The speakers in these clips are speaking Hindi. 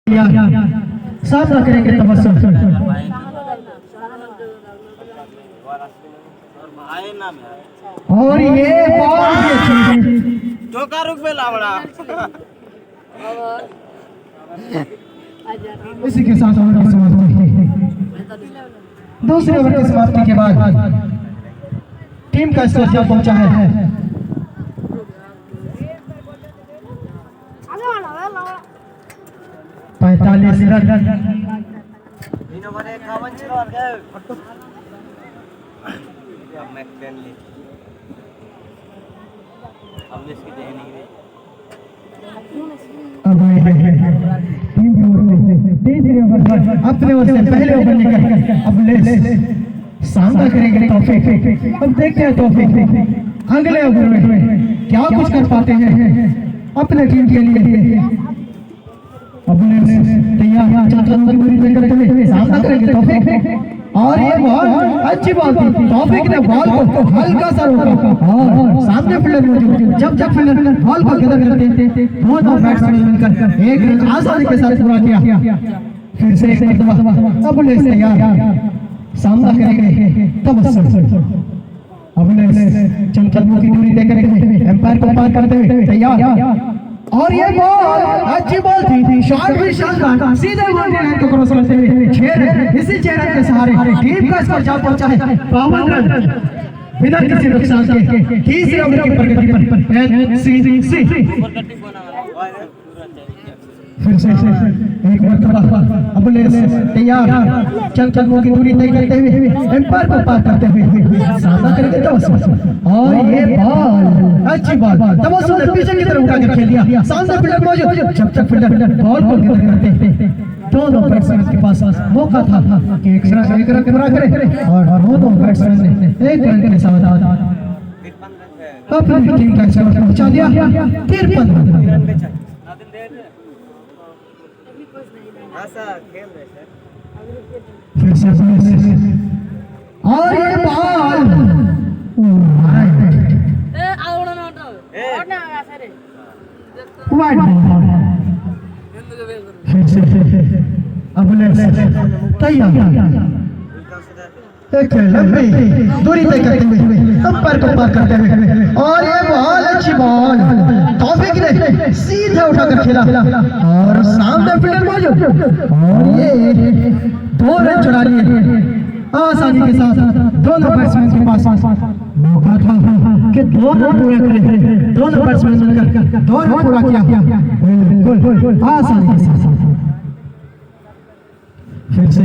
सामना करेंगे तबस्सुम। और ये धोखा रुक पे लावड़ा। इसी के साथ ओवर की समाप्ति। दूसरे ओवर की समाप्ति के बाद टीम का स्कोर क्या पहुंचा है 45 रन। अपने ओर से पहले ओवर लेकर अब सामना करेंगे तौफीक। अब देखते हैं तौफीक अगले ओवर में क्या कुछ कर पाते हैं अपने टीम के लिए। अपने तैयार करते हुए सामना करेंगे तौफीक। और ये बॉल अच्छी बॉल थी। तौफीक ने बॉल को हल्का सा रोका और सामने फील्डर मौजूद। जब फील्डर बॉल को गदर करते थे दोनों बैट्समैन मिलकर एक रन आसानी के साथ पूरा किया। फिर से एक मरतबा अब तैयार सामना करेंगे तबस्सुम। अब चंद कदमों की दूरी तय करेंगे एम्पायर को पार करते हुए तैयार। और ये बॉल अच्छी बॉल थी। शॉट भी शानदार सीधे बाउंड्री लाइन को क्रॉस करते हुए 6 रन। इसी 6 रन के सहारे टीम का स्कोर जा पहुंचा है 52 रन बिना किसी नुकसान के। तीसरे ओवर की प्रगति पर एनसीसी फिर से एक मरतबा अब तैयार चंद कदमों की दूरी तय करते हुए एम्पायर को पार करते हुए सामना करेंगे तबस्सुम। और ये बॉल अच्छी बॉल तबस्सुम ने पीछे की तरफ उठा कर खेल दिया। सामने फील्डर मौजूद। जब फील्डर बॉल को गिरते करते दोनों बैट्समैन के पास मौका था कि एक रन पूरा करें और दोनों बैट्समैन ने एक रन के साथ अपनी टीम का स्कोर पहुंचा दिया 53 रन। फिर से और ये बॉल वाइड बॉल। फिर से अब तैयार एक लंबी दूरी तय करते हुए अंपायर को पार करते हुए और ये बॉल अच्छी बॉल तौफीक ने सीधा उठाकर खेला और सामने फील्डर मौजूद। और ये 2 रन चुरा लिए आसानी के साथ। दोनों बैट्समैन के पास मौका था कि 2 रन पूरे करें। दोनों बैट्समैन मिलकर 2 रन पूरा किया बिल्कुल आसानी के साथ। फिर से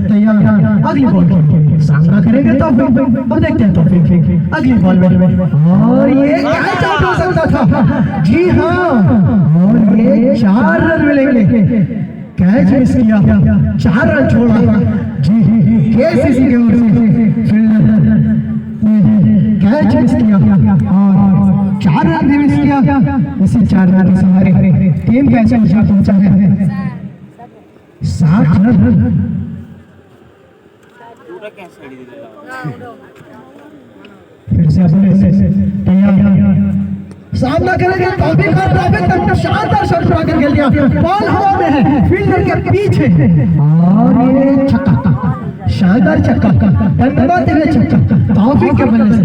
तैयार अगली बॉल के सामना करेंगे तौफीक। अब देखते हैं तौफीक अगली बॉल में। और ये कैच आउट हो सकता था। जी हाँ और ये 4 रन मिलेंगे। कैच मिस किया 4 रन छोड़ा। जी केसीसी के ओर से कैच मिस किया और 4 रन भी मिस किया। इसी 4 रन के सहारे टीम कैच पहुंचा है 60 रन। फिर से तैयार सामना करेंगे तौफीक। तक शानदार शॉट छुड़ा कर खेल दिया। बॉल हवा में है फील्डर के पीछे और ये छक्का शानदार छक्का टंगाते हुए छक्का तौफीक के बल्ले से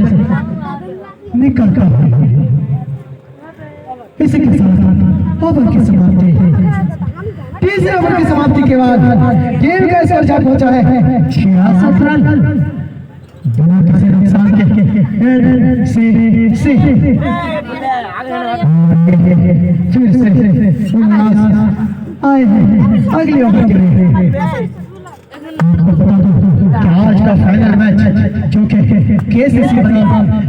निकल कर। इसी के साथ ओवर की समाप्ति। तीसरे ओवर की समाप्ति के बाद टीम का स्कोर जा पहुंचा है 66 रन बिना किसी नुकसान के। फिर से आए अगले ओवर के लिए। आज का फाइनल मैच जो कि केसीसी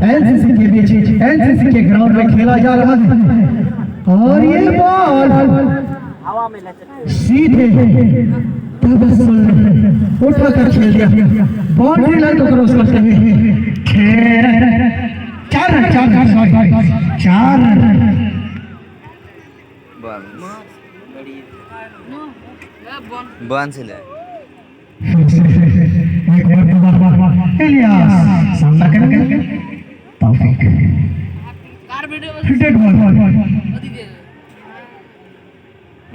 एनसीसी के बीच एनसीसी के ग्राउंड में खेला जा रहा है। और ये बॉल सीधे तबस्सुम उठा कर खेल दिया। बाउंड्री लाइन को क्रॉस करते हुए 4 रन। इलियास सामना करेंगे तौफीक।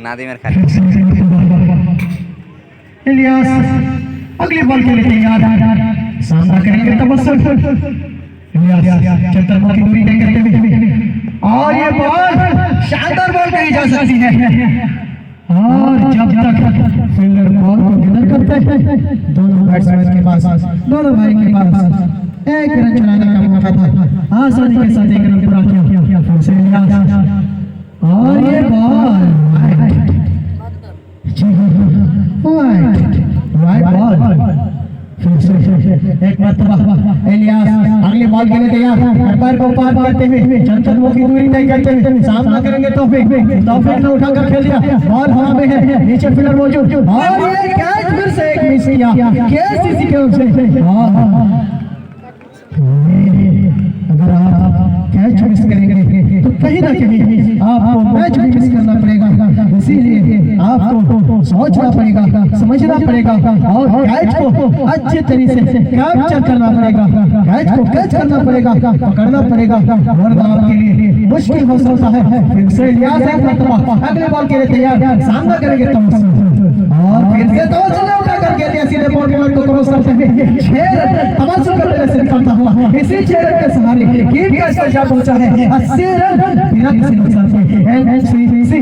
नादिमेर खाली इलियास अगली बॉल के लिए तैयार, सामना करेंगे तबस्सुम। इलियास चतुर्मुखी की दूरी तय करते हुए और ये बॉल शानदार बॉल कही जा सकती है। और जब तक फील्डर बॉल को गिनर करते हैं, दोनों बैट्समैन के पास, दोनों भाई के पास एक रन चलाने का मौका था। आसानी के साथ एक रन पूरा किया फिर से इलियास। और ये बॉल वाइड बॉल फिर से एक मरतबा इलियास अगली बॉल के लिए तैयार, अंपायर को पार करते हुए चतुर्मुखी की दूरी तय करते हुए सामना करेंगे तौफीक ने उठाकर खेल दिया, बॉल हवा में है, नीचे फील्डर मौजूद और ये कैच फिर से एक मिस किया केसीसी की ओर से। अगर आप कैच मिस करेंगे तो कहीं ना कहीं आपको मैच भी मिस करना पड़ेगा, इसीलिए आपको सोचना पड़ेगा, समझना पड़ेगा और कैच को अच्छे तरीके से कैप्चर करना पड़ेगा, कैच को कैच करना पड़ेगा, पकड़ना पड़ेगा, वरना आपके लिए मुश्किल हो सकता है। फिर से इलियास एक मरतबा अगले बॉल के लिए तैयार, सामना करेंगे तबस्सुम और फिर से तबस्सुम ने उठाकर खेल दिया सीधे बॉल के को क्रॉस करते हुए 6 रन तबस्सुम का पहले से निकलता हुआ इसी 6 रन के सहारे टीम का स्कोर जा पहुंचा है 80 रन बिना किसी नुकसान के। एनसीसी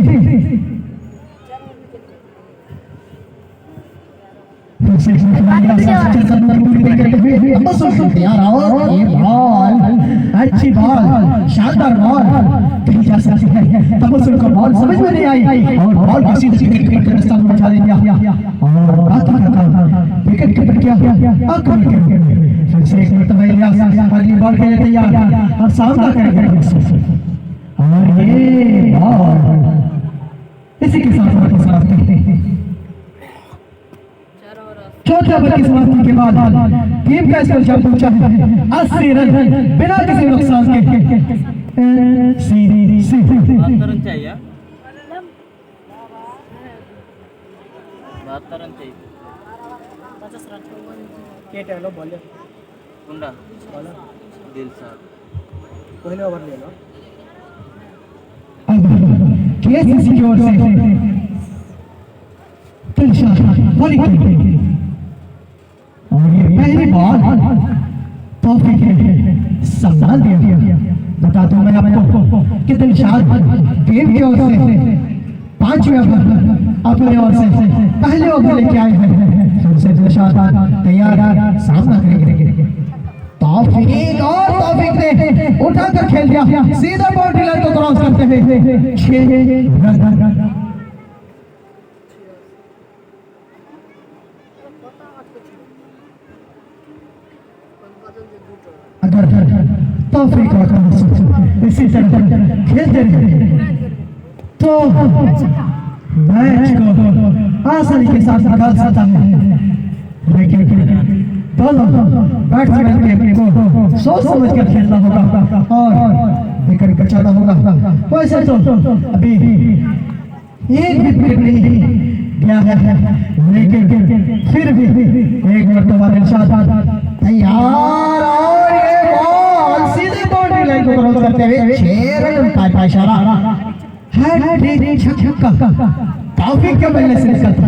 तैयार और ये बॉल अच्छी बॉल शानदार बॉल कहीं जा सकती है। तबस्सुम को बॉल समझ में नहीं आई और बॉल को सीधे विकेट के रास्ते में पहुंचा दिया और बात करता विकेट कीपर क्या फिर से एक मरतबा इलियास अगली बॉल के लिए तैयार और सामना करेंगे और ये बॉल इसी के साथ समाप्त करते हैं। चौथे ओवर की समाप्ति के बाद टीम का स्कोर जा पहुंचा है 80 रन बिना किसी नुकसान के। पहले ओवर ले लो केसीसी की ओर से और ये पहली बॉल तौफीक ने संभाल दिया। बता दूं मैं आपको कि दिलशाद टीम की ओर से 5वें ओवर अपने ओर से पहले ओवर लेके आए हैं। फिर से दिलशाद तैयार, सामना करेंगे तौफीक और तौफीक ने उठाकर खेल दिया सीधा बाउंड्री लाइन को क्रॉस करते हुए 6 रन। अगर तौफीक और इसी तरह खेलते रहे तो मैच को आसानी के साथ निकाल सकता है, लेकिन दोनों बैट्समैन को सोच समझ कर खेलना होगा और विकेट बचाना होगा। वैसे तो अभी एक भी विकेट नहीं गया है, लेकिन फिर भी एक मरतबा दिलशाद तैयार और ये बॉल सीधे बाउंड्री लाइन को क्रॉस करते हुए 6 रन का इशारा हैट्रिक छक्का तौफीक के बल्ले से निकलता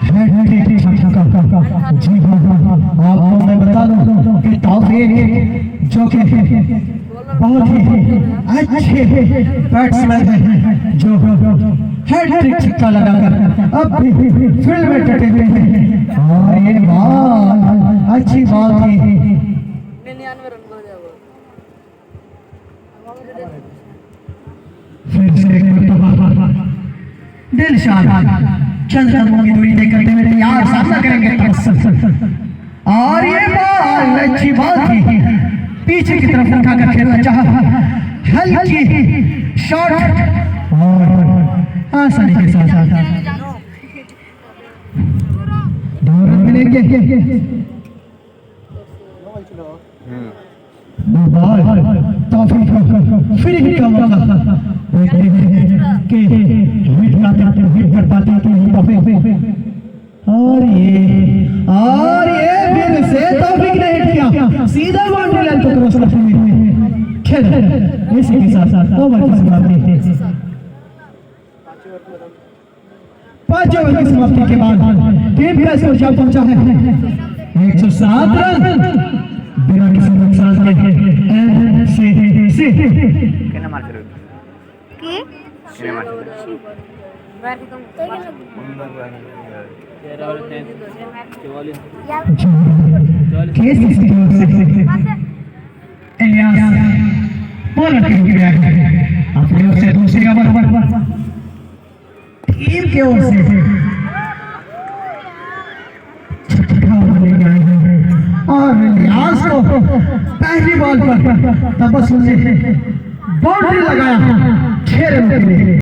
हैट्रिक छक्का। जी हाँ, आपको मैं बता दूं कि तौफीक जो कि बहुत ही अच्छे बैट्समैन हैं जो हैट्रिक छक्का लगाकर अब भी फील्ड में डटे हुए हैं और ये बॉल अच्छी बॉल थी। फिर से दिलशाद चंद कदमों की दूरी तय करते हुए तैयार, सामना करेंगे तबस्सुम और ये बॉल अच्छी बॉल थी, पीछे की तरफ उठाकर खेलना चाहा, हल्की शॉट और आसानी के साथ 2 रन मिलेंगे। तौफीक फिर ही का मौका कि हिट कर पाते और ये फिर से तौफीक ने हिट किया सीधा बाउंड्री लाइन को क्रॉस करते हुए खेल इसी के साथ ओवर की समाप्ति। 5 ओवर की समाप्ति के बाद टीम का स्कोर क्या पहुंचा है 107 रन बिना किसी नुकसान के एनसीसी কেন মারছিল কি কেন মারছিল अपनी ओर से दूसरी ओवर टीम की ओर से और इलियास को पहली बॉल पर तबस्सुम ने बाउंड्री लगाया 6 रन के लिए।